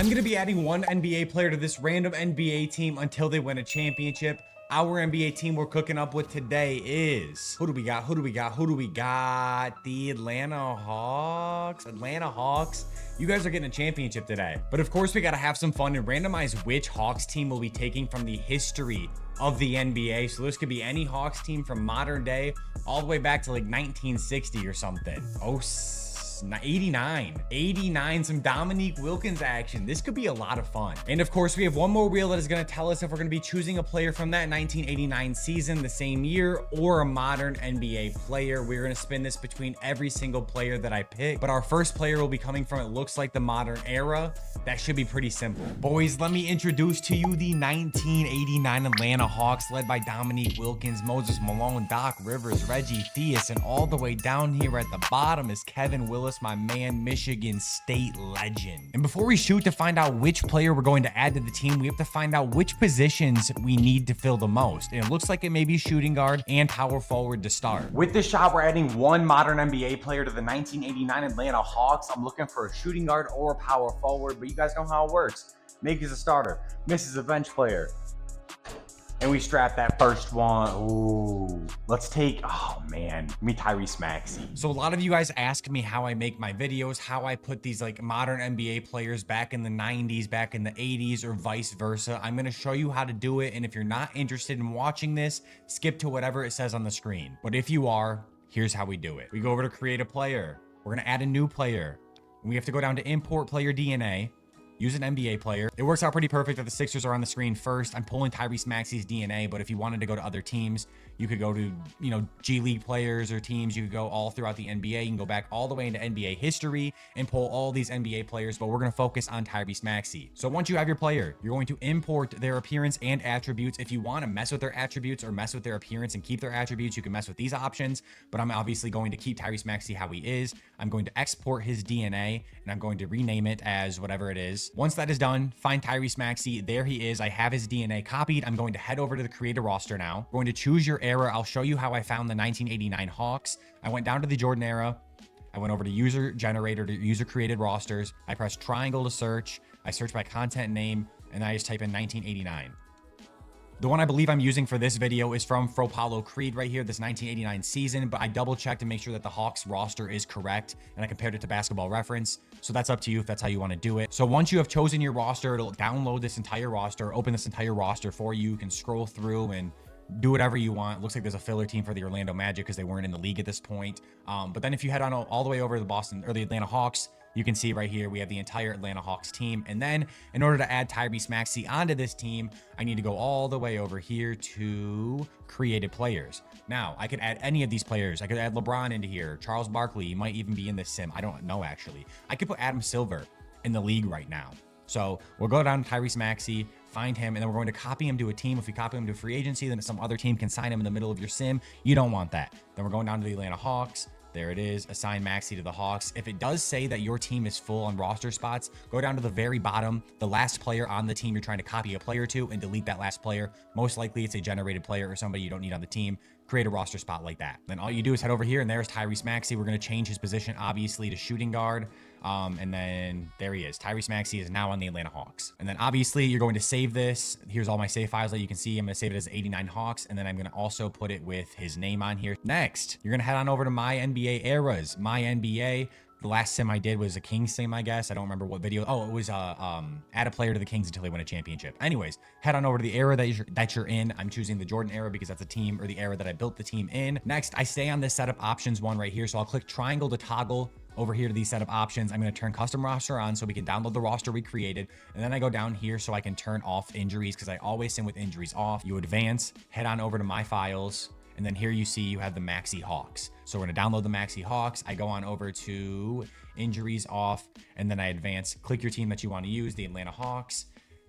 I'm going to be adding one NBA player to this random NBA team until they win a championship. Our NBA team we're cooking up with today is, who do we got? The Atlanta Hawks. You guys are getting a championship today. But of course, we got to have some fun and randomize which Hawks team we'll be taking from the history of the NBA. So this could be any Hawks team from modern day all the way back to like 1960 or something. 89, some Dominique Wilkins action. This could be a lot of fun. And of course, we have one more wheel that is going to tell us if we're going to be choosing a player from that 1989 season, the same year, or a modern NBA player. We're going to spin this between every single player that I pick, but our first player will be coming from, it looks like, the modern era. That should be pretty simple. Boys, let me introduce to you the 1989 Atlanta Hawks, led by Dominique Wilkins, Moses Malone, Doc Rivers, Reggie Theus, and all the way down here at the bottom is Kevin Willis, my man, Michigan State legend. And before we shoot to find out which player we're going to add to the team, we have to find out which positions we need to fill the most. And it looks like it may be shooting guard and power forward to start. With this shot, we're adding one modern NBA player to the 1989 Atlanta Hawks. I'm looking for a shooting guard or a power forward, but you guys know how it works. Make is a starter, miss is a bench player. And we strap that first one. Ooh, let's take, oh man, give me Tyrese Maxey. So a lot of you guys ask me how I make my videos, how I put these like modern NBA players back in the 90s, back in the 80s, or vice versa. I'm gonna show you how to do it. And if you're not interested in watching this, skip to whatever it says on the screen. But if you are, here's how we do it. We go over to create a player. We're gonna add a new player. We have to go down to import player DNA. Use an NBA player. It works out pretty perfect that the Sixers are on the screen first. I'm pulling Tyrese Maxey's DNA, but if you wanted to go to other teams, you could go to, G League players or teams. You could go all throughout the NBA. You can go back all the way into NBA history and pull all these NBA players, but we're going to focus on Tyrese Maxey. So once you have your player, you're going to import their appearance and attributes. If you want to mess with their attributes or mess with their appearance and keep their attributes, you can mess with these options, but I'm obviously going to keep Tyrese Maxey how he is. I'm going to export his DNA and I'm going to rename it as whatever it is. Once that is done, find Tyrese Maxey. There he is. I have his DNA copied. I'm going to head over to the create a roster now. I'm going to choose your era. I'll show you how I found the 1989 Hawks. I went down to the Jordan era. I went over to user generator to user created rosters. I pressed triangle to search. I search by content name and I just type in 1989. The one I believe I'm using for this video is from Fropalo Creed right here, this 1989 season, but I double checked to make sure that the Hawks roster is correct, and I compared it to Basketball Reference. So that's up to you if that's how you want to do it. So once you have chosen your roster, it'll download this entire roster, open this entire roster for you. You can scroll through and do whatever you want. It looks like there's a filler team for the Orlando Magic because they weren't in the league at this point. But then if you head on all the way over to the Boston or the Atlanta Hawks, you can see right here, we have the entire Atlanta Hawks team. And then in order to add Tyrese Maxey onto this team, I need to go all the way over here to created players. Now, I could add any of these players. I could add LeBron into here. Charles Barkley, he might even be in this sim. I don't know, actually. I could put Adam Silver in the league right now. So we'll go down to Tyrese Maxey, find him, and then we're going to copy him to a team. If we copy him to free agency, then some other team can sign him in the middle of your sim. You don't want that. Then we're going down to the Atlanta Hawks. There it is, assign Maxey to the Hawks. If it does say that your team is full on roster spots, go down to the very bottom, the last player on the team you're trying to copy a player to, and delete that last player. Most likely it's a generated player or somebody you don't need on the team. Create a roster spot like that. Then all you do is head over here, and there's Tyrese Maxey. We're going to change his position, obviously, to shooting guard. And then there he is. Tyrese Maxey is now on the Atlanta Hawks. And then obviously you're going to save this. Here's all my save files that you can see. I'm going to save it as 89 Hawks. And then I'm going to also put it with his name on here. Next, you're going to head on over to My NBA Eras. My NBA. The last sim I did was a Kings sim, I guess. I don't remember what video. Oh, it was add a player to the Kings until they win a championship. Anyways, head on over to the era that you're in. I'm choosing the Jordan era because that's the team or the era that I built the team in. Next, I stay on this setup options one right here. So I'll click triangle to toggle over here to these setup options. I'm going to turn custom roster on so we can download the roster we created. And then I go down here so I can turn off injuries because I always sim with injuries off. You advance, head on over to my files. And then here you see you have the Maxey Hawks. So we're going to download the Maxey Hawks. I go on over to injuries off, and then I advance. Click your team that you want to use, the Atlanta Hawks.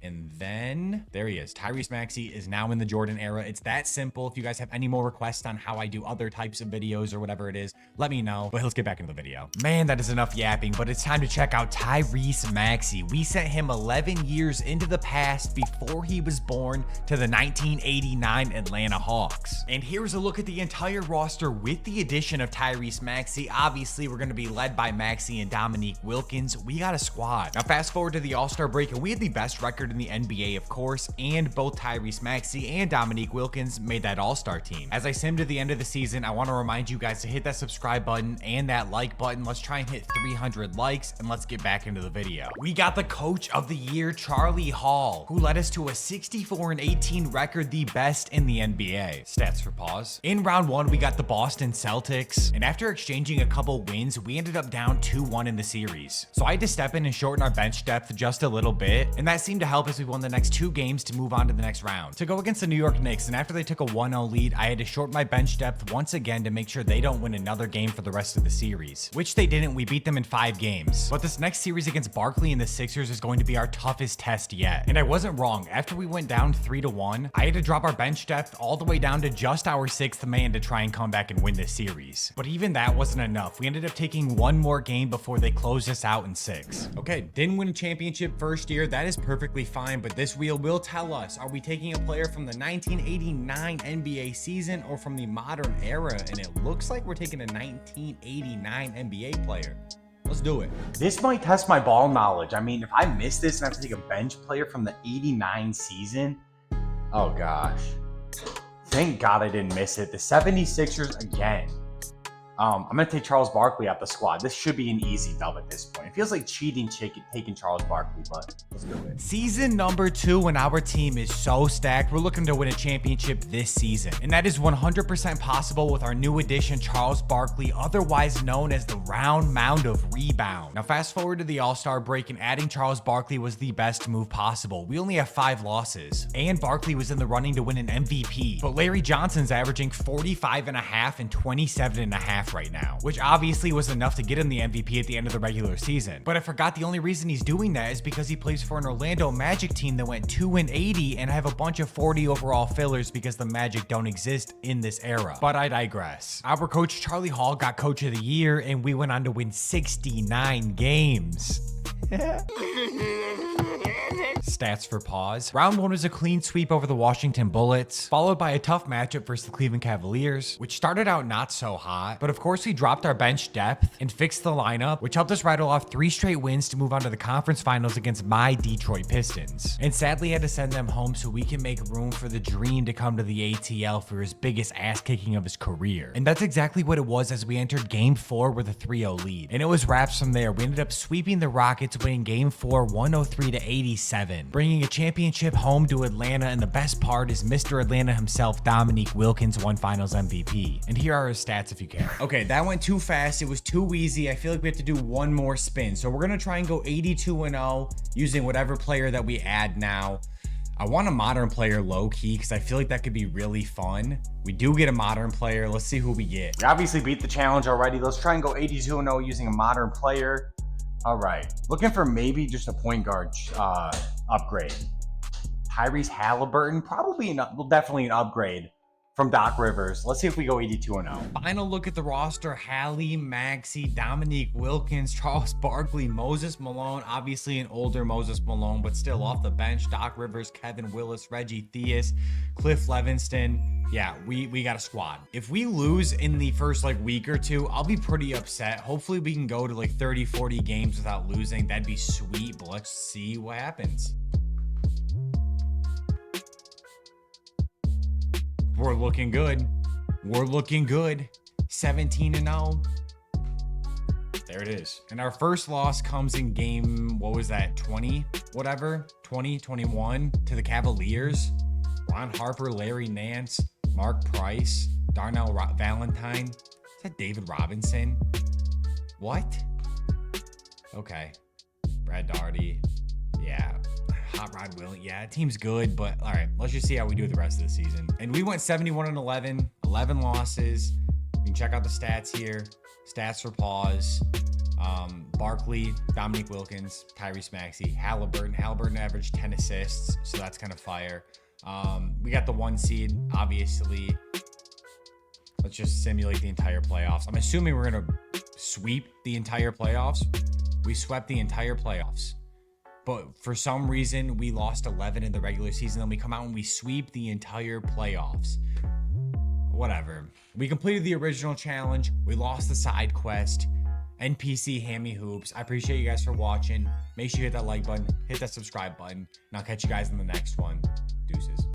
And then there he is. Tyrese Maxey is now in the Jordan era. It's that simple. If you guys have any more requests on how I do other types of videos or whatever it is, let me know. But let's get back into the video. Man, that is enough yapping, but it's time to check out Tyrese Maxey. We sent him 11 years into the past before he was born to the 1989 Atlanta Hawks. And here's a look at the entire roster with the addition of Tyrese Maxey. Obviously, we're going to be led by Maxey and Dominique Wilkins. We got a squad. Now, fast forward to the All-Star break, and we had the best record in the NBA, of course, and both Tyrese Maxey and Dominique Wilkins made that All-Star team. As I sim to the end of the season, I want to remind you guys to hit that subscribe button and that like button. Let's try and hit 300 likes, and let's get back into the video. We got the Coach of the Year, Charlie Hall, who led us to a 64-18 record, the best in the NBA. Stats for pause. In round one, we got the Boston Celtics, and after exchanging a couple wins, we ended up down 2-1 in the series. So I had to step in and shorten our bench depth just a little bit, and that seemed to help as we won the next 2 games to move on to the next round. To go against the New York Knicks, and after they took a 1-0 lead, I had to shorten my bench depth once again to make sure they don't win another game for the rest of the series, which they didn't. We beat them in 5 games. But this next series against Barkley and the Sixers is going to be our toughest test yet. And I wasn't wrong. After we went down 3-1, I had to drop our bench depth all the way down to just our 6th man to try and come back and win this series. But even that wasn't enough. We ended up taking 1 more game before they closed us out in 6. Okay, didn't win a championship first year. That is perfectly fine, but this wheel will tell us, are we taking a player from the 1989 NBA season or from the modern era? And it looks like we're taking a 1989 NBA player. Let's do it. This might test my ball knowledge. I mean, if I miss this and I have to take a bench player from the 89 season, oh gosh. Thank God I didn't miss it. The 76ers again. I'm going to take Charles Barkley out the squad. This should be an easy dub at this point. It feels like cheating taking Charles Barkley, but let's do it. Season number 2, and our team is so stacked. We're looking to win a championship this season, and that is 100% possible with our new addition, Charles Barkley, otherwise known as the round mound of rebound. Now, fast forward to the All-Star break, and adding Charles Barkley was the best move possible. We only have 5 losses, and Barkley was in the running to win an MVP, but Larry Johnson's averaging 45.5 and 27.5 right now, which obviously was enough to get him the MVP at the end of the regular season. But I forgot the only reason he's doing that is because he plays for an Orlando Magic team that went 2-80 and have a bunch of 40 overall fillers because the Magic don't exist in this era. But I digress. Our coach Charlie Hall got Coach of the Year, and we went on to win 69 games. Stats for pause. Round 1 was a clean sweep over the Washington Bullets, followed by a tough matchup versus the Cleveland Cavaliers, which started out not so hot, but of course we dropped our bench depth and fixed the lineup, which helped us rattle off 3 straight wins to move on to the conference finals against my Detroit Pistons. And sadly had to send them home so we can make room for the Dream to come to the ATL for his biggest ass kicking of his career. And that's exactly what it was as we entered game 4 with a 3-0 lead. And it was wraps from there. We ended up sweeping the Rockets, winning game 4 103-87. Bringing a championship home to Atlanta, and the best part is Mr. Atlanta himself, Dominique Wilkins, won Finals MVP. And here are his stats if you care. Okay, that went too fast. It was too easy. I feel like we have to do 1 more spin. So we're going to try and go 82-0 using whatever player that we add now. I want a modern player low-key because I feel like that could be really fun. We do get a modern player. Let's see who we get. We obviously beat the challenge already. Let's try and go 82-0 using a modern player. All right, looking for maybe just a point guard upgrade. Tyrese Haliburton, definitely an upgrade from Doc Rivers. Let's see if we go 82-0. Final look at the roster: Hallie, Maxey, Dominique Wilkins, Charles Barkley, Moses Malone, obviously an older Moses Malone, but still off the bench. Doc Rivers, Kevin Willis, Reggie Theus, Cliff Levingston. Yeah, we got a squad. If we lose in the first week or 2, I'll be pretty upset. Hopefully we can go to 30-40 games without losing. That'd be sweet, but let's see what happens. We're looking good. We're looking good. 17-0. There it is. And our first loss comes in game, what was that, 20? Whatever, 21 to the Cavaliers. Ron Harper, Larry Nance, Mark Price, Darnell Valentine. Is that David Robinson? What? Okay. Brad Daugherty. Yeah. Hot Rod Willie. Yeah, team's good, but all right, let's just see how we do the rest of the season. And we went 71-11, 11 losses. You can check out the stats here. Stats for pause. Barkley, Dominique Wilkins, Tyrese Maxey, Haliburton. Haliburton averaged 10 assists, so that's kind of fire. We got the 1 seed, obviously. Let's just simulate the entire playoffs. I'm assuming we're going to sweep the entire playoffs. We swept the entire playoffs. But for some reason, we lost 11 in the regular season. Then we come out and we sweep the entire playoffs. Whatever. We completed the original challenge. We lost the side quest. NPC Hammy Hoops. I appreciate you guys for watching. Make sure you hit that like button, hit that subscribe button, and I'll catch you guys in the next one.